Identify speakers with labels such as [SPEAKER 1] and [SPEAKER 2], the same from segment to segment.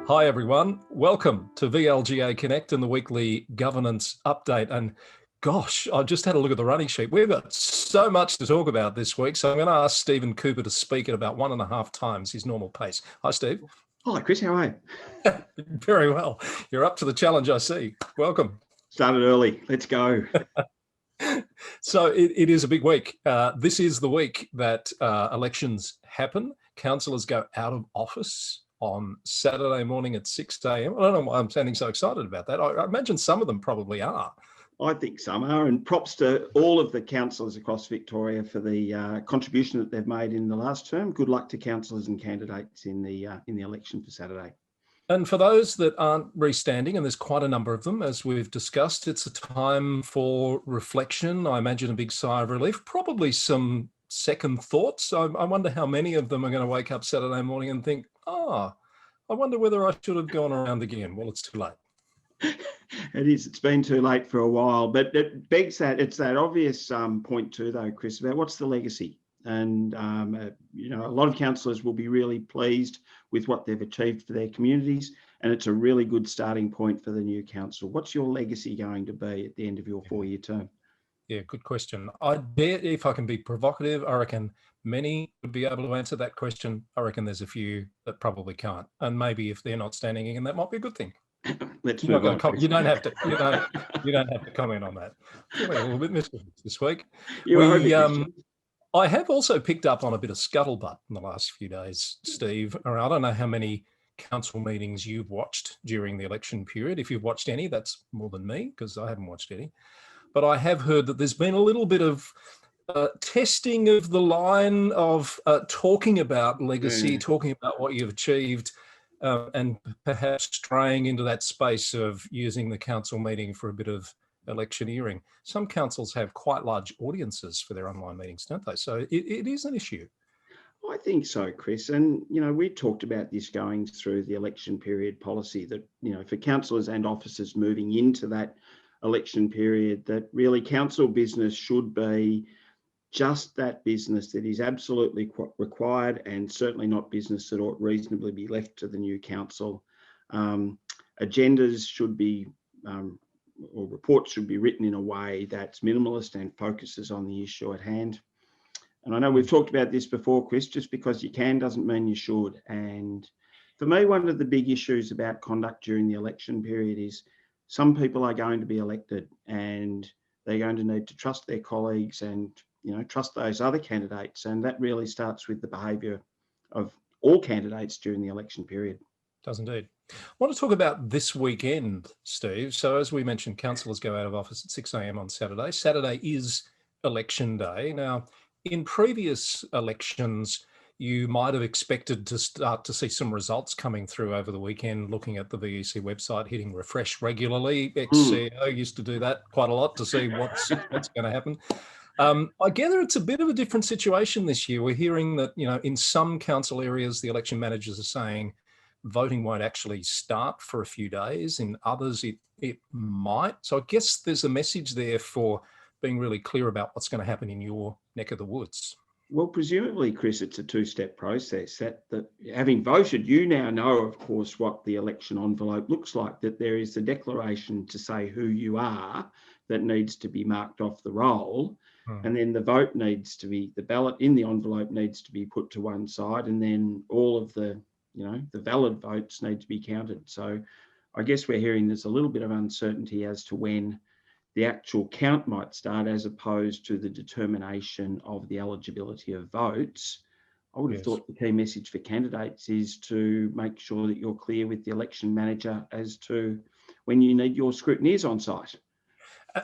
[SPEAKER 1] Hi everyone, welcome to VLGA Connect and the weekly governance update. And gosh, I just had a look at the running sheet. We've got so much to talk about this week, so I'm going to ask Stephen Cooper to speak at about 1.5 times his normal pace. Hi Steve.
[SPEAKER 2] Hi Chris, how are
[SPEAKER 1] you? Very well. You're up to the challenge, I see. Welcome.
[SPEAKER 2] Started early, let's go.
[SPEAKER 1] So it is a big week. This is the week that elections happen. Councillors go out of office on Saturday morning at 6 a.m. I don't know why I'm sounding so excited about that. I imagine some of them probably are.
[SPEAKER 2] I think some are, and props to all of the councillors across Victoria for the contribution that they've made in the last term. Good luck to councillors and candidates in the election for Saturday.
[SPEAKER 1] And for those that aren't restanding, and there's quite a number of them, as we've discussed, it's a time for reflection. I imagine a big sigh of relief, probably some second thoughts. I wonder how many of them are going to wake up Saturday morning and think, I wonder whether I should have gone around again. Well, it's too late.
[SPEAKER 2] It is. It's been too late for a while, but it begs that. It's that obvious point too, though, Chris, about what's the legacy. And, a lot of councillors will be really pleased with what they've achieved for their communities. And it's a really good starting point for the new council. What's your legacy going to be at the end of your 4-year term?
[SPEAKER 1] Yeah, good question. I bet if I can be provocative, I reckon many would be able to answer that question. I reckon there's a few that probably can't. And maybe if they're not standing again, that might be a good thing.
[SPEAKER 2] Let's move on.
[SPEAKER 1] You don't have to. You don't have to comment on that. I'm feeling a little bit mischievous this week. I have also picked up on a bit of scuttlebutt in the last few days, Steve. I don't know how many council meetings you've watched during the election period. If you've watched any, that's more than me because I haven't watched any. But I have heard that there's been a little bit of testing of the line of talking about legacy, talking about what you've achieved, and perhaps straying into that space of using the council meeting for a bit of electioneering. Some councils have quite large audiences for their online meetings, don't they? So it is an issue.
[SPEAKER 2] I think so, Chris. And, we talked about this going through the election period policy that, for councillors and officers moving into that election period, that really council business should be just that business that is absolutely required and certainly not business that ought reasonably be left to the new council. Agendas should be or reports should be written in a way that's minimalist and focuses on the issue at hand. And I know we've talked about this before, Chris, just because you can doesn't mean you should. And for me, one of the big issues about conduct during the election period is some people are going to be elected and they're going to need to trust their colleagues and, trust those other candidates. And that really starts with the behaviour of all candidates during the election period.
[SPEAKER 1] Does indeed. I want to talk about this weekend, Steve. So as we mentioned, councillors go out of office at 6 a.m. on Saturday. Saturday is election day. Now, in previous elections, you might have expected to start to see some results coming through over the weekend, looking at the VEC website, hitting refresh regularly. Ex-CEO used to do that quite a lot to see what's going to happen. I gather it's a bit of a different situation this year. We're hearing that, in some council areas, the election managers are saying voting won't actually start for a few days. In others, it might. So I guess there's a message there for being really clear about what's going to happen in your neck of the woods.
[SPEAKER 2] Well, presumably, Chris, it's a two-step process. That having voted, you now know, of course, what the election envelope looks like, that there is a declaration to say who you are that needs to be marked off the roll. And then the vote needs to be, the ballot in the envelope needs to be put to one side, and then all of the, the valid votes need to be counted. So I guess we're hearing there's a little bit of uncertainty as to when the actual count might start, as opposed to the determination of the eligibility of votes. I would have thought the key message for candidates is to make sure that you're clear with the election manager as to when you need your scrutineers on site.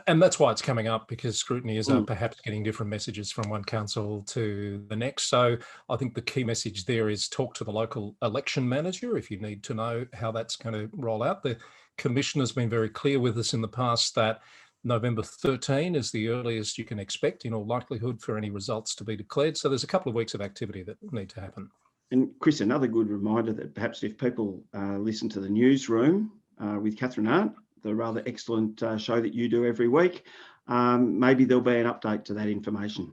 [SPEAKER 1] And that's why it's coming up, because scrutineers are perhaps getting different messages from one council to the next. So I think the key message there is talk to the local election manager if you need to know how that's going to roll out. The Commission has been very clear with us in the past that November 13 is the earliest you can expect, in all likelihood, for any results to be declared. So there's a couple of weeks of activity that need to happen. And
[SPEAKER 2] Chris, another good reminder that perhaps if people listen to the newsroom with Catherine Arndt, the rather excellent show that you do every week, maybe there'll be an update to that information.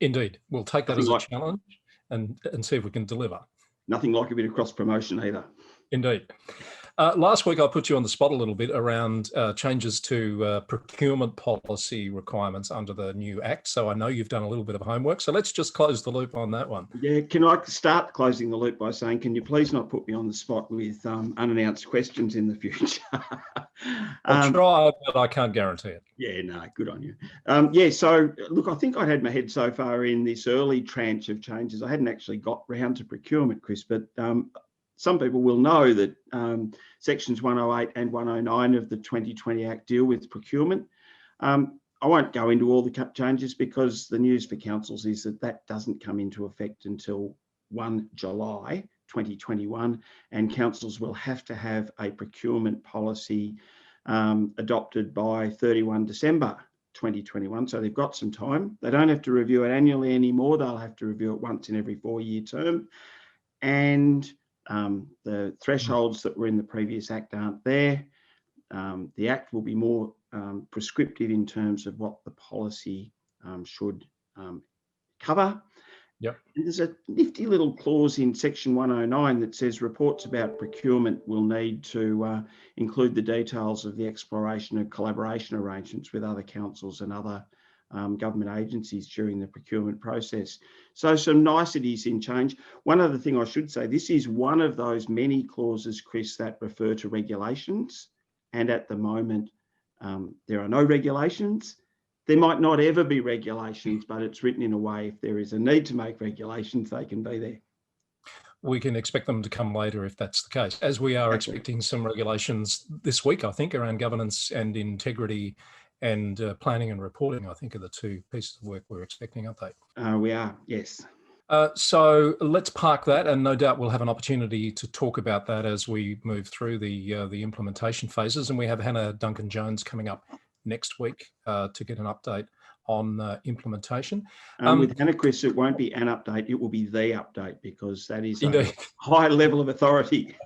[SPEAKER 1] Indeed. We'll take that as a challenge and see if we can deliver.
[SPEAKER 2] Nothing like a bit of cross promotion either.
[SPEAKER 1] Indeed. Last week, I put you on the spot a little bit around changes to procurement policy requirements under the new Act. So I know you've done a little bit of homework. So let's just close the loop on that one.
[SPEAKER 2] Yeah, can I start closing the loop by saying, can you please not put me on the spot with unannounced questions in the future?
[SPEAKER 1] I'll try, but I can't guarantee it.
[SPEAKER 2] Yeah, no, good on you. Yeah, so look, I think I'd had my head so far in this early tranche of changes. I hadn't actually got round to procurement, Chris, but some people will know that sections 108 and 109 of the 2020 Act deal with procurement. I won't go into all the changes because the news for councils is that that doesn't come into effect until 1 July 2021, and councils will have to have a procurement policy adopted by 31 December 2021. So they've got some time. They don't have to review it annually anymore. They'll have to review it once in every 4-year term. And the thresholds that were in the previous Act aren't there. The Act will be more prescriptive in terms of what the policy should cover.
[SPEAKER 1] Yep.
[SPEAKER 2] And there's a nifty little clause in section 109 that says reports about procurement will need to include the details of the exploration and collaboration arrangements with other councils and other government agencies during the procurement process. So some niceties in change. One other thing I should say, this is one of those many clauses, Chris, that refer to regulations. And at the moment, there are no regulations. There might not ever be regulations, but it's written in a way if there is a need to make regulations, they can be there.
[SPEAKER 1] We can expect them to come later if that's the case, as we are expecting some regulations this week, I think, around governance and integrity and planning and reporting, I think, are the two pieces of work we're expecting, aren't they?
[SPEAKER 2] We are, yes.
[SPEAKER 1] So let's park that, and no doubt we'll have an opportunity to talk about that as we move through the implementation phases. And we have Hannah Duncan-Jones coming up next week to get an update on implementation.
[SPEAKER 2] With Hannah, Chris, it won't be an update, it will be the update, because that is
[SPEAKER 1] indeed
[SPEAKER 2] a high level of authority.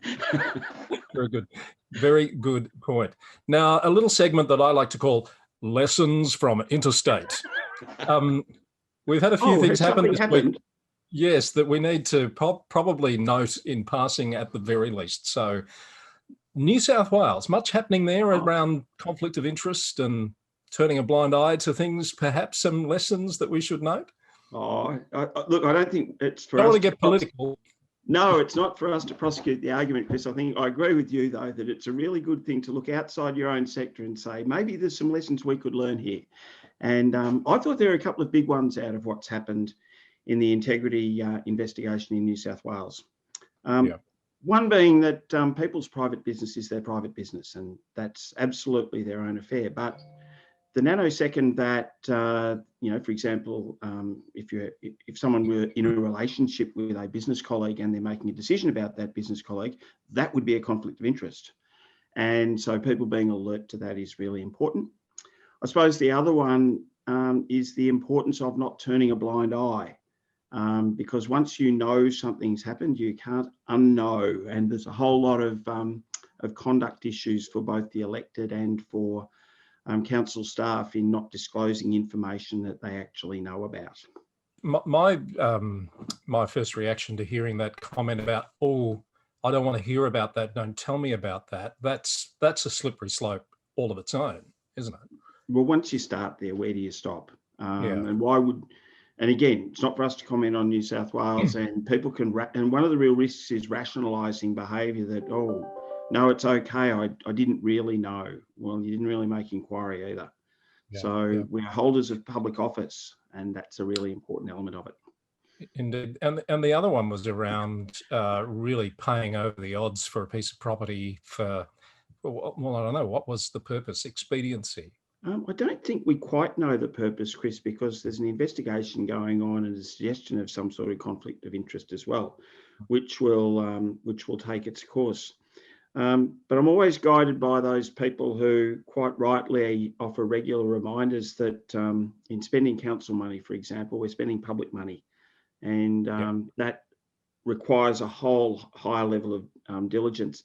[SPEAKER 1] Very good. Very good point. Now, a little segment that I like to call Lessons from Interstate. We've had a few things happen this week. Yes, that we need to probably note in passing at the very least. So New South Wales, much happening there around conflict of interest and turning a blind eye to things, perhaps some lessons that we should note?
[SPEAKER 2] Look, I don't think it's for us.
[SPEAKER 1] I don't want to get political.
[SPEAKER 2] No, it's not for us to prosecute the argument, Chris. I think I agree with you, though, that it's a really good thing to look outside your own sector and say, maybe there's some lessons we could learn here. And I thought there are a couple of big ones out of what's happened in the integrity investigation in New South Wales. One being that people's private business is their private business, and that's absolutely their own affair. But the nanosecond that, for example, if someone were in a relationship with a business colleague and they're making a decision about that business colleague, that would be a conflict of interest. And so people being alert to that is really important. I suppose the other one is the importance of not turning a blind eye. Because once you know something's happened, you can't unknow. And there's a whole lot of conduct issues for both the elected and for council staff in not disclosing information that they actually know about.
[SPEAKER 1] My first reaction to hearing that comment about, oh, I don't want to hear about that, don't tell me about that, that's a slippery slope all of its own, isn't it?
[SPEAKER 2] Well, once you start there, where do you stop? And why would... And again, it's not for us to comment on New South Wales, and people can, and one of the real risks is rationalising behaviour that, oh, no, it's okay, I didn't really know. Well, you didn't really make inquiry either. We're holders of public office, and that's a really important element of it.
[SPEAKER 1] Indeed. And the other one was around really paying over the odds for a piece of property for, well, I don't know, what was the purpose? Expediency.
[SPEAKER 2] I don't think we quite know the purpose, Chris, because there's an investigation going on and a suggestion of some sort of conflict of interest as well, which will take its course. But I'm always guided by those people who quite rightly offer regular reminders that in spending council money, for example, we're spending public money, and that requires a whole higher level of diligence.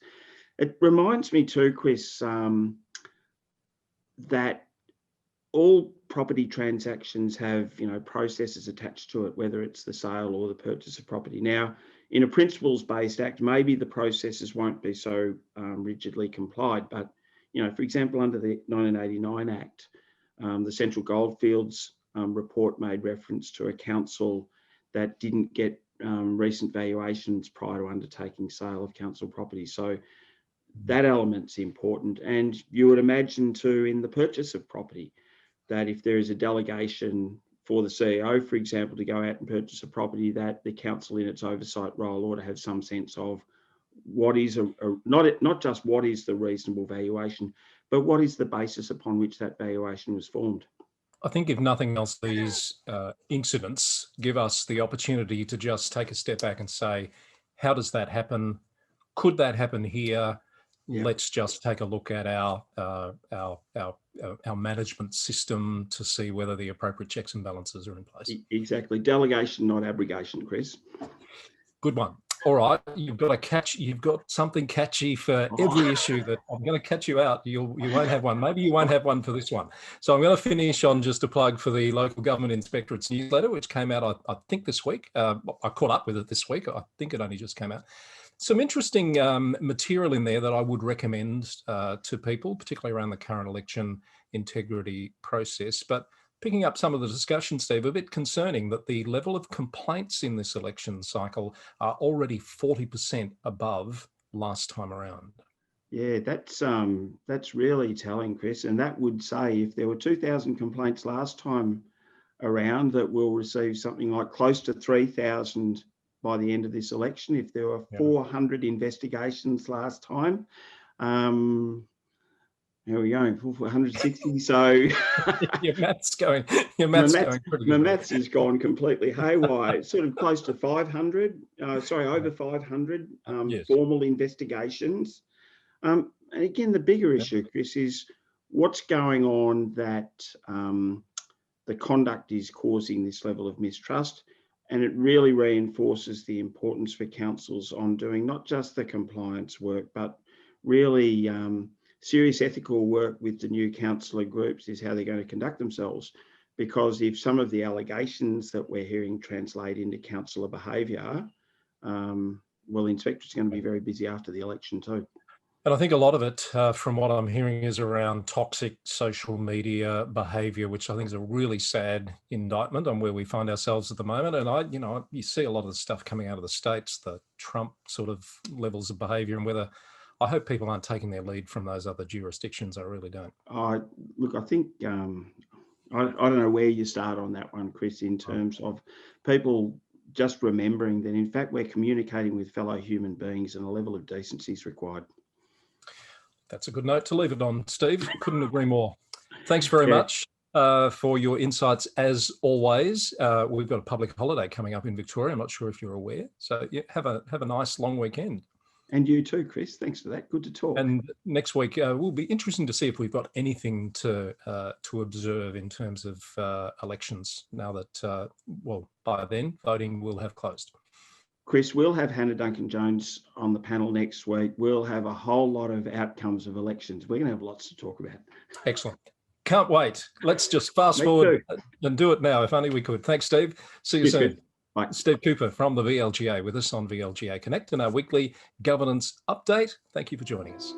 [SPEAKER 2] It reminds me too, Chris, that all property transactions have, processes attached to it, whether it's the sale or the purchase of property. Now, in a principles-based act, maybe the processes won't be so rigidly complied. But, for example, under the 1989 Act, the Central Goldfields report made reference to a council that didn't get recent valuations prior to undertaking sale of council property. So that element's important. And you would imagine too, in the purchase of property, that if there is a delegation for the CEO, for example, to go out and purchase a property, that the council in its oversight role ought to have some sense of what is not just what is the reasonable valuation, but what is the basis upon which that valuation was formed.
[SPEAKER 1] I think if nothing else, these incidents give us the opportunity to just take a step back and say, how does that happen? Could that happen here? Yeah. Let's just take a look at our management system to see whether the appropriate checks and balances are in place.
[SPEAKER 2] Exactly. Delegation, not abrogation, Chris.
[SPEAKER 1] Good one. All right, you've got something catchy for every issue that I'm going to catch you out. You won't have one. Maybe you won't have one for this one. So I'm going to finish on just a plug for the Local Government Inspectorates newsletter, which came out, I think, this week. I caught up with it this week. I think it only just came out. Some interesting material in there that I would recommend to people, particularly around the current election integrity process. But picking up some of the discussion, Steve, a bit concerning that the level of complaints in this election cycle are already 40% above last time around.
[SPEAKER 2] Yeah, that's really telling, Chris. And that would say if there were 2,000 complaints last time around, that we'll receive something like close to 3,000 by the end of this election. If there were 400 investigations last time, here we go, 160. So
[SPEAKER 1] your maths going pretty good.
[SPEAKER 2] My maths has gone completely haywire. It's sort of close to 500. Over 500
[SPEAKER 1] yes.
[SPEAKER 2] Formal investigations. And again, the bigger issue, Chris, is what's going on that the conduct is causing this level of mistrust. And it really reinforces the importance for councils on doing not just the compliance work, but really serious ethical work with the new councillor groups is how they're going to conduct themselves. Because if some of the allegations that we're hearing translate into councillor behaviour, well, the inspector's going to be very busy after the election too.
[SPEAKER 1] And I think a lot of it, from what I'm hearing, is around toxic social media behaviour, which I think is a really sad indictment on where we find ourselves at the moment. And you see a lot of the stuff coming out of the States, the Trump sort of levels of behaviour, and whether I hope people aren't taking their lead from those other jurisdictions. I really don't.
[SPEAKER 2] Look, I think I don't know where you start on that one, Chris, in terms of people just remembering that in fact we're communicating with fellow human beings and a level of decency is required.
[SPEAKER 1] That's a good note to leave it on, Steve. Couldn't agree more. Thanks very much for your insights as always. We've got a public holiday coming up in Victoria. I'm not sure if you're aware. So yeah, have a nice long weekend.
[SPEAKER 2] And you too, Chris. Thanks for that. Good to talk.
[SPEAKER 1] And next week will be interesting to see if we've got anything to observe in terms of elections now that, by then, voting will have closed.
[SPEAKER 2] Chris, we'll have Hannah Duncan-Jones on the panel next week. We'll have a whole lot of outcomes of elections. We're going to have lots to talk about.
[SPEAKER 1] Excellent. Can't wait. Let's just fast forward and do it now, if only we could. Thanks, Steve. See you soon.
[SPEAKER 2] Bye.
[SPEAKER 1] Steve Cooper from the VLGA with us on VLGA Connect and our weekly governance update. Thank you for joining us.